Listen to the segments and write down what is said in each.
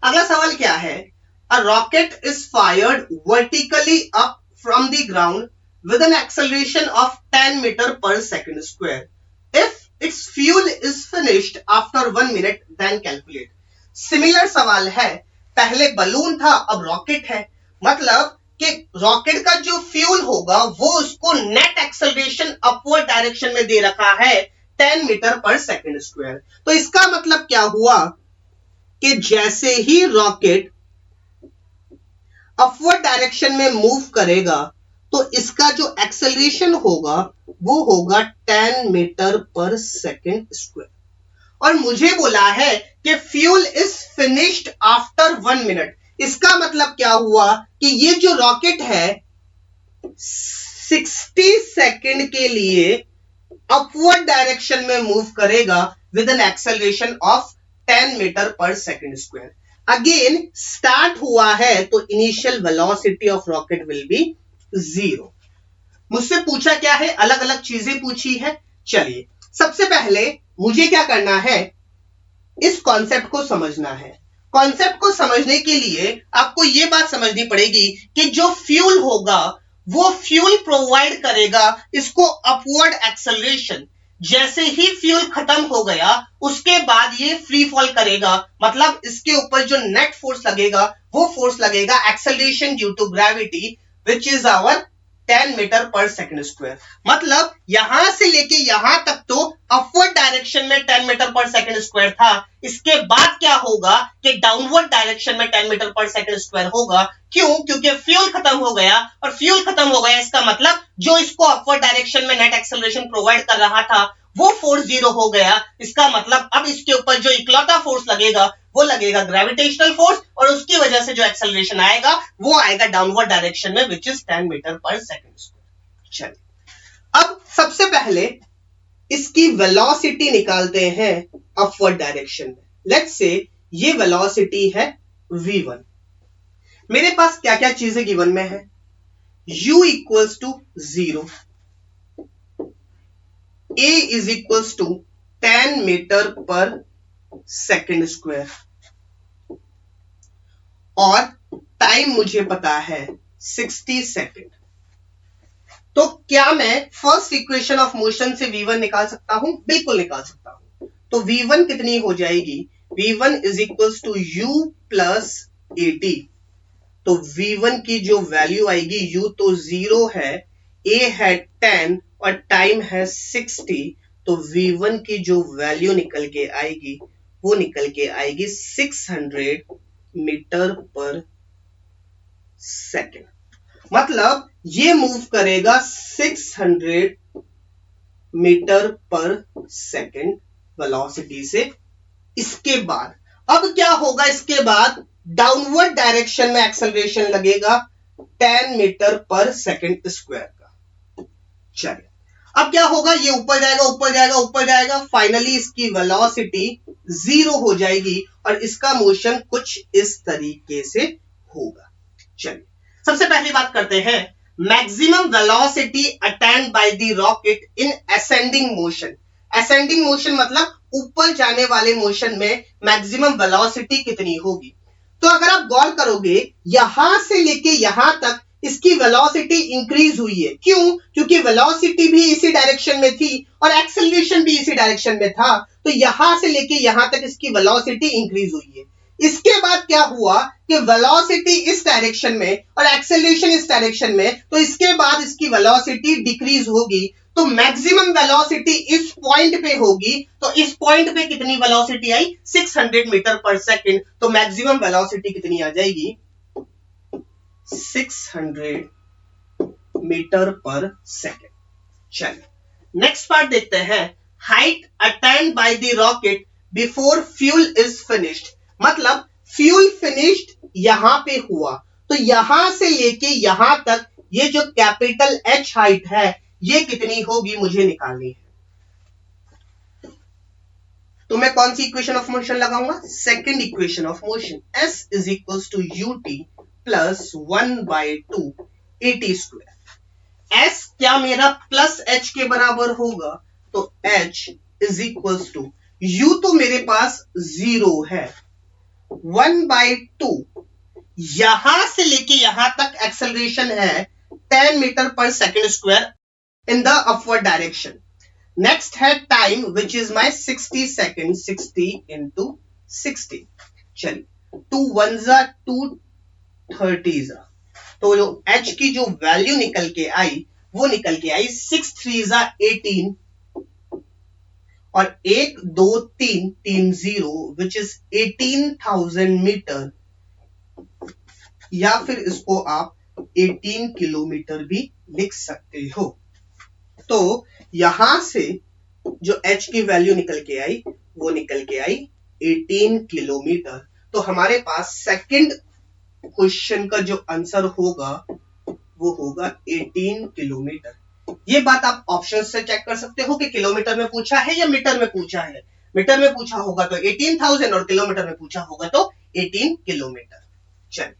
अगला सवाल क्या है? A rocket is fired vertically up from the ground with an acceleration of 10 meter per second square. If its fuel is finished after 1 minute, then calculate. Similar सवाल है, पहले balloon था अब rocket है, मतलब कि रॉकेट का जो फ्यूल होगा वो उसको नेट एक्सेलरेशन अपवर्ड डायरेक्शन में दे रखा है 10 मीटर पर सेकंड स्क्वायर। तो इसका मतलब क्या हुआ कि जैसे ही रॉकेट अपवर्ड डायरेक्शन में मूव करेगा तो इसका जो एक्सेलरेशन होगा वो होगा 10 मीटर पर सेकेंड स्क्वायर। और मुझे बोला है कि fuel is finished after 1 minute. इसका मतलब क्या हुआ कि ये जो रॉकेट है 60 सेकेंड के लिए अपवर्ड डायरेक्शन में मूव करेगा with an acceleration of 10 metre पर सेकेंड स्क्वायर। अगेन स्टार्ट हुआ है तो initial velocity of rocket will be 0। मुझसे पूछा क्या है? अलग अलग चीजें पूछी है। चलिए सबसे पहले मुझे क्या करना है, इस कॉन्सेप्ट को समझना है। कॉन्सेप्ट को समझने के लिए आपको यह बात समझनी पड़ेगी कि जो फ्यूल होगा वो फ्यूल प्रोवाइड करेगा इसको अपवर्ड एक्सेलरेशन। जैसे ही फ्यूल खत्म हो गया उसके बाद ये फ्री फॉल करेगा, मतलब इसके ऊपर जो नेट फोर्स लगेगा वो फोर्स लगेगा acceleration due to gravity which is our 10 metre पर सेकेंड स्क्वायर। मतलब यहां से लेके यहां तक तो अपवर्ड डायरेक्शन में 10 मीटर पर सेकेंड स्क्वायर था। इसके बाद क्या होगा कि डाउनवर्ड डायरेक्शन में 10 मीटर पर सेकेंड स्क्वायर होगा। क्यों? क्योंकि फ्यूल खत्म हो गया, और फ्यूल खत्म हो गया इसका मतलब जो इसको अपवर्ड डायरेक्शन में नेट एक्सेलरेशन प्रोवाइड कर रहा था वो फोर्स 0 हो गया। इसका मतलब अब इसके ऊपर जो इकलौता फोर्स लगेगा वो लगेगा ग्रेविटेशनल फोर्स, और उसकी वजह से जो एक्सेलरेशन आएगा वो आएगा डाउनवर्ड डायरेक्शन में विच इज 10 मीटर पर सेकेंड स्क्वायर। चलिए अब सबसे पहले इसकी वेलोसिटी निकालते हैं अपवर्ड डायरेक्शन में। लेट्स से ये वेलोसिटी है v1। मेरे पास क्या क्या चीजें गिवन में है? u equals to 0, a is equals to 10 metre पर सेकेंड स्क्वायर, और टाइम मुझे पता है 60 सेकेंड। तो क्या मैं फर्स्ट इक्वेशन ऑफ मोशन से v1 निकाल सकता हूं? बिल्कुल निकाल सकता हूं। तो v1 कितनी हो जाएगी? v1 is equals to u plus at। तो v1 की जो वैल्यू आएगी, u तो 0 है, a है 10 और टाइम है 60, तो v1 की जो वैल्यू निकल के आएगी वो निकल के आएगी 600 मीटर पर सेकेंड। मतलब ये मूव करेगा 600 मीटर पर सेकेंड वेलोसिटी से। इसके बाद अब क्या होगा? इसके बाद डाउनवर्ड डायरेक्शन में एक्सेलरेशन लगेगा 10 मीटर पर सेकेंड स्क्वायर का। चलिए अब क्या होगा? ये ऊपर जाएगा ऊपर जाएगा ऊपर जाएगा, फाइनली इसकी वेलोसिटी 0 हो जाएगी और इसका मोशन कुछ इस तरीके से होगा। चलिए सबसे पहली बात करते हैं, maximum velocity attend bye the rocket in ascending motion. Ascending motion मतलब ऊपर जाने वाले मोशन में मैक्सिमम वेलोसिटी कितनी होगी? तो अगर आप गौर करोगे यहां से लेके यहां तक इसकी वेलोसिटी इंक्रीज हुई है। क्यों? क्योंकि वेलोसिटी भी इसी डायरेक्शन में थी और एक्सेलरेशन भी इसी डायरेक्शन में था, तो यहां से लेके यहां तक इसकी वेलोसिटी इंक्रीज हुई है। इसके बाद क्या हुआ कि वेलोसिटी इस डायरेक्शन में और एक्सेलरेशन इस डायरेक्शन में, तो इसके बाद इसकी वेलोसिटी डिक्रीज होगी। तो मैक्सिमम वेलोसिटी इस पॉइंट पे होगी। तो इस पॉइंट पे कितनी वेलोसिटी आई? 600 मीटर पर सेकेंड। तो मैक्सिमम वेलोसिटी कितनी आ जाएगी? 600 मीटर पर सेकेंड। चलिए नेक्स्ट पार्ट देखते हैं, height attend bye the rocket before fuel is finished. मतलब फ्यूल फिनिश्ड यहां पे हुआ, तो यहां से लेके यहां तक ये जो कैपिटल H हाइट है ये कितनी होगी मुझे निकालनी है। तो मैं कौन सी इक्वेशन ऑफ मोशन लगाऊंगा? Second equation of motion, S is equals to ut plus 1/2 at square. S क्या मेरा प्लस H के बराबर होगा? तो H is equals to, U तो मेरे पास 0 है, 1/2 यहां से लेके यहां तक एक्सेलरेशन है 10 मीटर पर second square in the upward direction. Next है time which is my 60 second, 60 into 60। चलिए 2 1 2 30 तो जो h की जो वैल्यू निकल के आई वो निकल के आई 6 3 18 और 1 2 3 3 0 विच इज 18,000 मीटर, या फिर इसको आप 18 किलोमीटर भी लिख सकते हो। तो यहां से जो h की वैल्यू निकल के आई वो निकल के आई 18 किलोमीटर। तो हमारे पास सेकंड क्वेश्चन का जो आंसर होगा वो होगा 18 किलोमीटर। ये बात आप ऑप्शन से चेक कर सकते हो कि किलोमीटर में पूछा है या मीटर में पूछा है। मीटर में पूछा होगा तो 18,000 और किलोमीटर में पूछा होगा तो 18 किलोमीटर। चलिए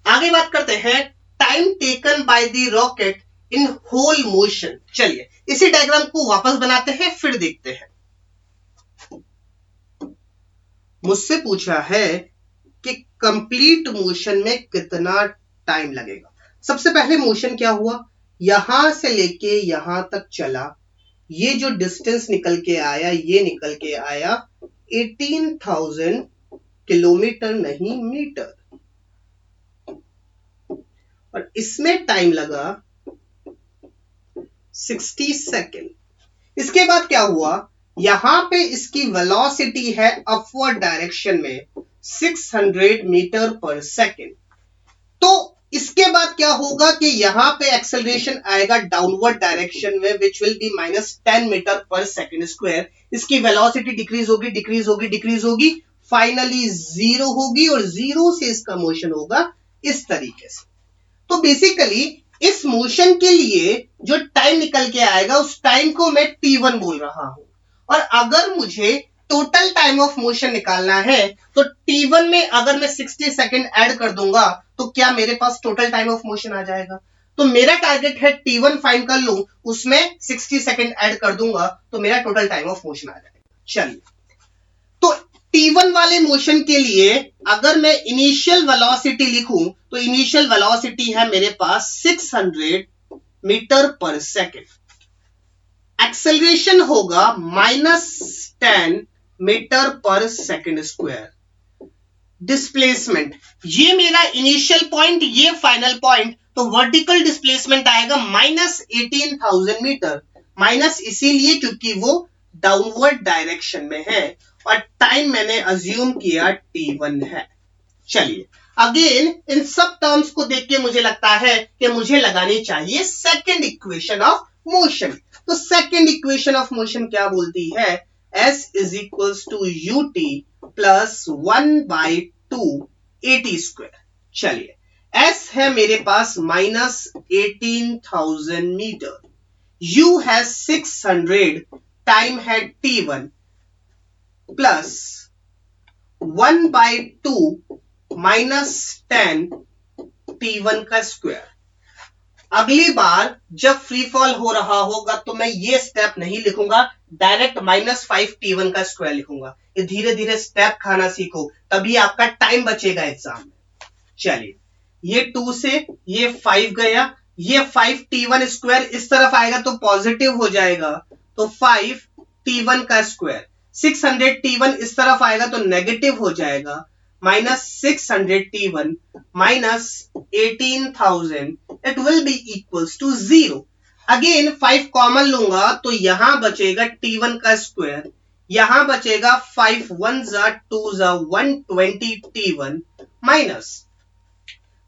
आगे बात करते हैं time taken by the rocket in whole motion. चलिए इसी डायग्राम को वापस बनाते हैं फिर देखते हैं। मुझसे पूछा है कि कंप्लीट मोशन में कितना टाइम लगेगा। सबसे पहले मोशन क्या हुआ, यहां से लेके यहां तक चला, ये जो डिस्टेंस निकल के आया ये निकल के आया 18,000 किलोमीटर नहीं मीटर, और इसमें टाइम लगा 60 सेकेंड। इसके बाद क्या हुआ, यहां पे इसकी वेलोसिटी है अपवर्ड डायरेक्शन में 600 मीटर पर सेकेंड। तो इसके बाद क्या होगा कि यहां पे एक्सेलरेशन आएगा डाउनवर्ड डायरेक्शन में विच विल बी -10 मीटर पर सेकेंड स्क्वायर। इसकी वेलोसिटी डिक्रीज होगी डिक्रीज होगी डिक्रीज होगी, फाइनली 0 होगी और 0 से इसका मोशन होगा इस तरीके से। तो बेसिकली इस मोशन के लिए जो टाइम निकल के आएगा उस टाइम को मैं t1 बोल रहा हूं, और अगर मुझे टोटल टाइम ऑफ मोशन निकालना है तो t1 में अगर मैं 60 सेकेंड ऐड कर दूंगा तो क्या मेरे पास टोटल टाइम ऑफ मोशन आ जाएगा। तो मेरा टारगेट है t1 फाइंड कर लूं, उसमें 60 सेकेंड ऐड कर दूंगा तो मेरा टोटल टाइम ऑफ मोशन आ जाएगा। चलिए तो t1 वाले मोशन के लिए अगर मैं इनिशियल वेलोसिटी लिखूं तो इनिशियल वेलोसिटी है मेरे पास 600 मीटर पर सेकेंड, एक्सेलरेशन होगा -10 मीटर पर सेकेंड स्क्वायर, डिस्प्लेसमेंट ये मेरा इनिशियल पॉइंट ये फाइनल पॉइंट, तो वर्टिकल डिस्प्लेसमेंट आएगा -18,000 मीटर, माइनस इसीलिए क्योंकि वो डाउनवर्ड डायरेक्शन में है, और टाइम मैंने अज्यूम किया t1 है। चलिए अगेन इन सब टर्म्स को देख के मुझे लगता है कि मुझे लगानी चाहिए सेकेंड इक्वेशन ऑफ मोशन। तो सेकेंड इक्वेशन ऑफ मोशन क्या बोलती है, s is equals to ut plus 1/2 at square. चलिए s है मेरे पास -18,000 मीटर, u है 600, टाइम है t1 प्लस 1/2 -10 t1 का स्क्वायर। अगली बार जब फ्री फॉल हो रहा होगा तो मैं ये स्टेप नहीं लिखूंगा, डायरेक्ट -5 t1 का स्क्वायर लिखूंगा। ये धीरे धीरे स्टेप खाना सीखो, तभी आपका टाइम बचेगा एग्जाम में। चलिए ये 2 से ये 5 गया, ये 5 t1 स्क्वायर इस तरफ आएगा तो पॉजिटिव हो जाएगा, तो 5 t1 का स्क्वायर, 600 t1 इस तरफ आएगा तो नेगेटिव हो जाएगा, -600 t1 -18,000 it will be equals to 0। Again 5 common लूंगा तो यहां बचेगा t1 का स्क्वायर, यहां बचेगा 5 1 2 120 t1 माइनस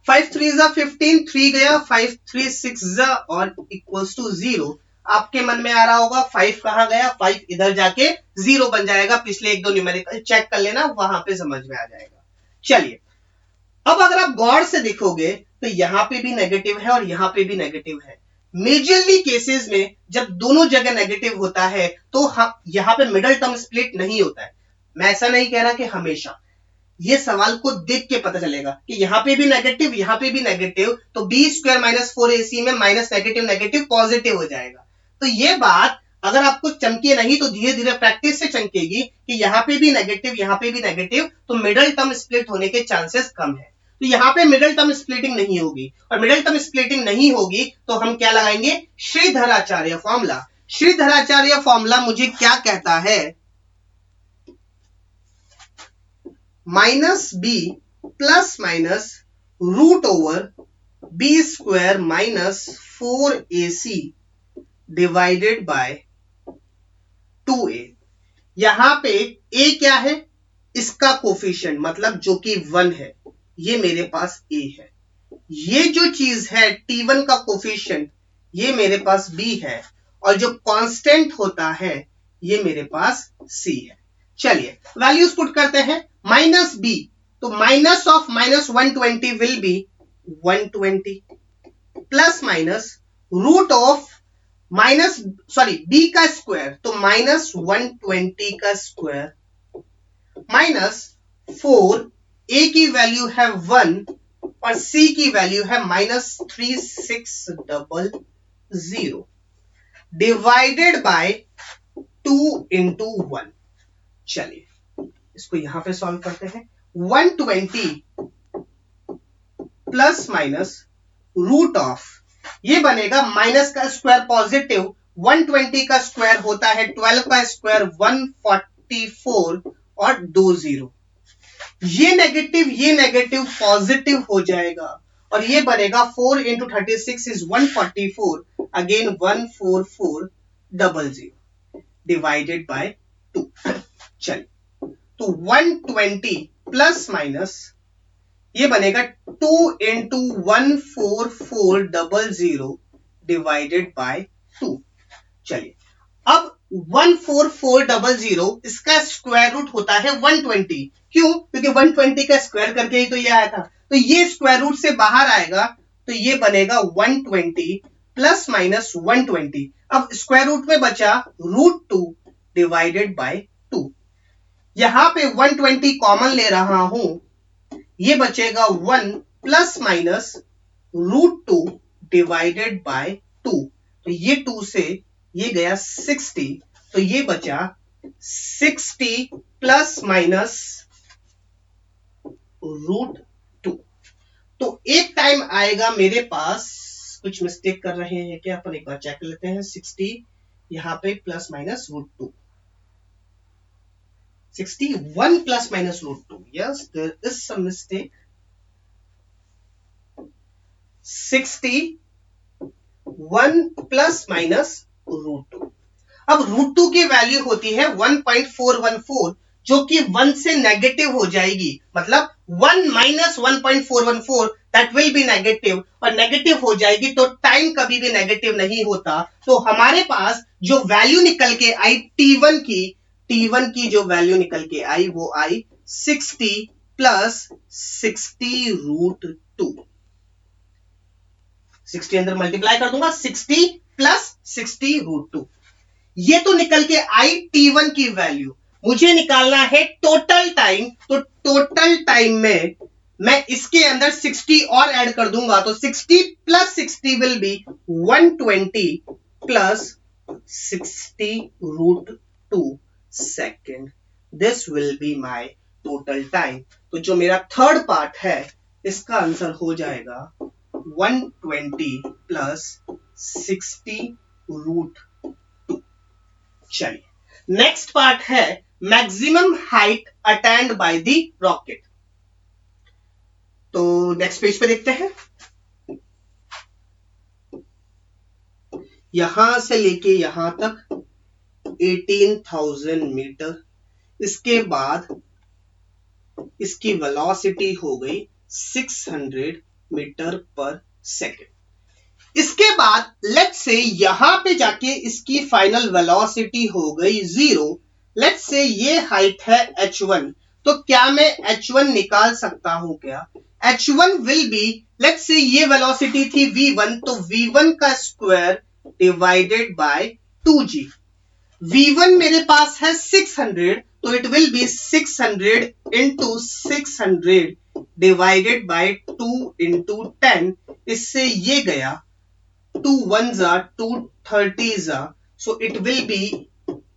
5 3 15, 3 गया, 5 3 6 और इक्वल्स टू 0। आपके मन में आ रहा होगा 5 कहां गया, 5 इधर जाके 0 बन जाएगा, पिछले 1-2 न्यूमेरिकल चेक कर लेना, वहां पे समझ में आ जाएगा। चलिए अब अगर आप गौर से देखोगे तो यहां पे भी नेगेटिव है और यहां पे भी नेगेटिव है। मेजरली केसेस में जब दोनों जगह नेगेटिव होता है तो यहां पे मिडल टर्म स्प्लिट नहीं होता है। मैं ऐसा नहीं कह रहा कि हमेशा, ये सवाल को देख के पता चलेगा कि यहां पे भी नेगेटिव यहां पे भी नेगेटिव, तो b² - 4ac में माइनस नेगेटिव नेगेटिव पॉजिटिव हो जाएगा। तो ये बात अगर आपको चमके नहीं तो धीरे धीरे प्रैक्टिस से चमकेगी कि यहाँ पे भी नेगेटिव, यहाँ पे भी नेगेटिव, तो मिडल टर्म स्प्लिट होने के चांसेस कम है। तो यहाँ पे मिडल टर्म स्प्लिटिंग नहीं होगी, और मिडल टर्म स्प्लिटिंग नहीं होगी तो हम क्या लगाएंगे, श्रीधराचार्य फॉर्मूला। श्रीधराचार्य फॉर्मूला मुझे क्या कहता है, minus B plus minus root over B square minus 4ac divided by 2a। यहां पे a क्या है, इसका कोफिशिएंट, मतलब जो कि 1 है, ये मेरे पास a है। ये जो चीज है t1 का कोफिशिएंट, ये मेरे पास b है, और जो कांस्टेंट होता है ये मेरे पास c है। चलिए वैल्यूज पुट करते हैं। माइनस b, तो minus of minus 120 will be 120 plus minus root of minus b का स्क्वायर, तो माइनस 120 का स्क्वायर माइनस 4, a की वैल्यू है 1 और c की वैल्यू है माइनस 3600 डिवाइडेड बाय 2 इंटू 1। चलिए इसको यहां पे सॉल्व करते हैं। 120 प्लस माइनस रूट ऑफ, ये बनेगा माइनस का स्क्वायर पॉजिटिव, 120 का स्क्वायर होता है 12 का स्क्वायर 144 और 2 0। ये नेगेटिव पॉजिटिव हो जाएगा और ये बनेगा 4 into 36 is 144, again 14400 divided by 2। चलिए तो 120 प्लस माइनस ये बनेगा 2 इंटू 14400 डिवाइडेड बाय 2। चलिए अब 14400 इसका स्क्वायर रूट होता है 120। क्यों? क्योंकि 120 का स्क्वायर करके ही तो ये आया था, तो ये स्क्वायर रूट से बाहर आएगा, तो ये बनेगा 120 प्लस माइनस 120। अब स्क्वायर रूट में बचा √2 डिवाइडेड बाय 2। यहां पे 120 कॉमन ले रहा हूं, ये बचेगा 1 प्लस माइनस √2 डिवाइडेड बाय 2। तो ये 2 से ये गया 60, तो ये बचा 60 प्लस माइनस √2। तो एक टाइम आएगा मेरे पास, कुछ मिस्टेक कर रहे हैं क्या, अपन एक बार चेक कर लेते हैं। 60 यहां पे plus minus √2, 61 plus minus √2. Yes, there is some mistake. 61 plus minus √2. अब √2 की वैल्यू होती है 1.414, जो कि 1 से नेगेटिव हो जाएगी, मतलब 1 minus 1.414 that will be negative, और नेगेटिव हो जाएगी तो टाइम कभी भी नेगेटिव नहीं होता। तो हमारे पास जो वैल्यू निकल के आई T1 की जो वैल्यू निकल के आई वो आई 60 प्लस 60√2। 60 अंदर मल्टीप्लाई कर दूंगा, 60 प्लस 60√2। ये तो निकल के आई T1 की वैल्यू। मुझे निकालना है टोटल टाइम, तो टोटल टाइम में मैं इसके अंदर 60 और ऐड कर दूंगा, तो 60 plus 60 will be 120 plus 60√2 second. This will be my total time. तो जो मेरा थर्ड पार्ट है इसका आंसर हो जाएगा 120 प्लस 60√2। चलिए नेक्स्ट पार्ट है maximum height attend bye the rocket. तो नेक्स्ट पेज पे देखते हैं। यहां से लेके यहां तक 18,000 मीटर, इसके बाद इसकी वेलोसिटी हो गई 600 मीटर पर सेकेंड। इसके बाद लेट्स से यहां पे जाके इसकी फाइनल वेलोसिटी हो गई 0। लेट्स से ये हाइट है h1, तो क्या मैं h1 निकाल सकता हूं क्या? h1 will be, let's say ये वेलोसिटी थी v1, तो v1 का square divided by 2g। v1 मेरे पास है 600, तो it will be 600 into 600 divided by 2 into 10। इससे ये गया 2 1 2 30 so it will be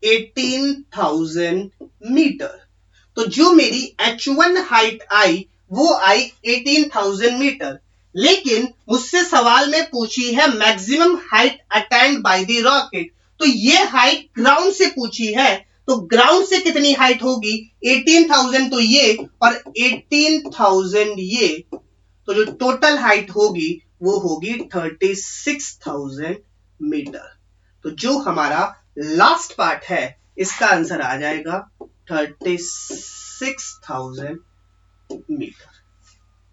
18,000 metre. तो जो मेरी H1 हाइट आई वो आई 18,000 मीटर, लेकिन मुझसे सवाल में पूछी है maximum height attend bye the rocket. तो ये हाइट ग्राउंड से पूछी है, तो ग्राउंड से कितनी हाइट होगी? 18,000 तो ये और 18,000 ये, तो जो टोटल हाइट होगी वो होगी 36,000 मीटर। तो जो हमारा लास्ट पार्ट है इसका आंसर आ जाएगा 36,000 मीटर।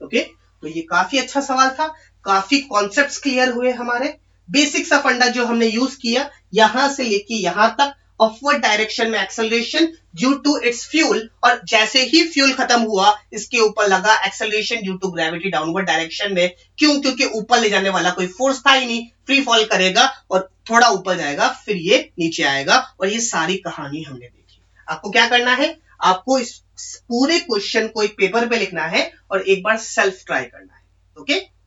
ओके, तो ये काफी अच्छा सवाल था, काफी कॉन्सेप्ट्स क्लियर हुए हमारे। बेसिक सा फंडा जो हमने यूज किया यहां से लेके यहां तक, अपवर्ड डायरेक्शन में acceleration due to its fuel, और जैसे ही फ्यूल खत्म हुआ इसके ऊपर लगा acceleration due to gravity downward direction में। क्यों? क्योंकि ऊपर ले जाने वाला कोई फोर्स था ही नहीं, फ्री फॉल करेगा और थोड़ा ऊपर जाएगा फिर ये नीचे आएगा। और ये सारी कहानी हमने देखी। आपको क्या करना है? आपको इस पूरे क्वेश्चन को एक पेपर पे लिखना है और एक बार सेल्फ ट्राई करना है। ओके।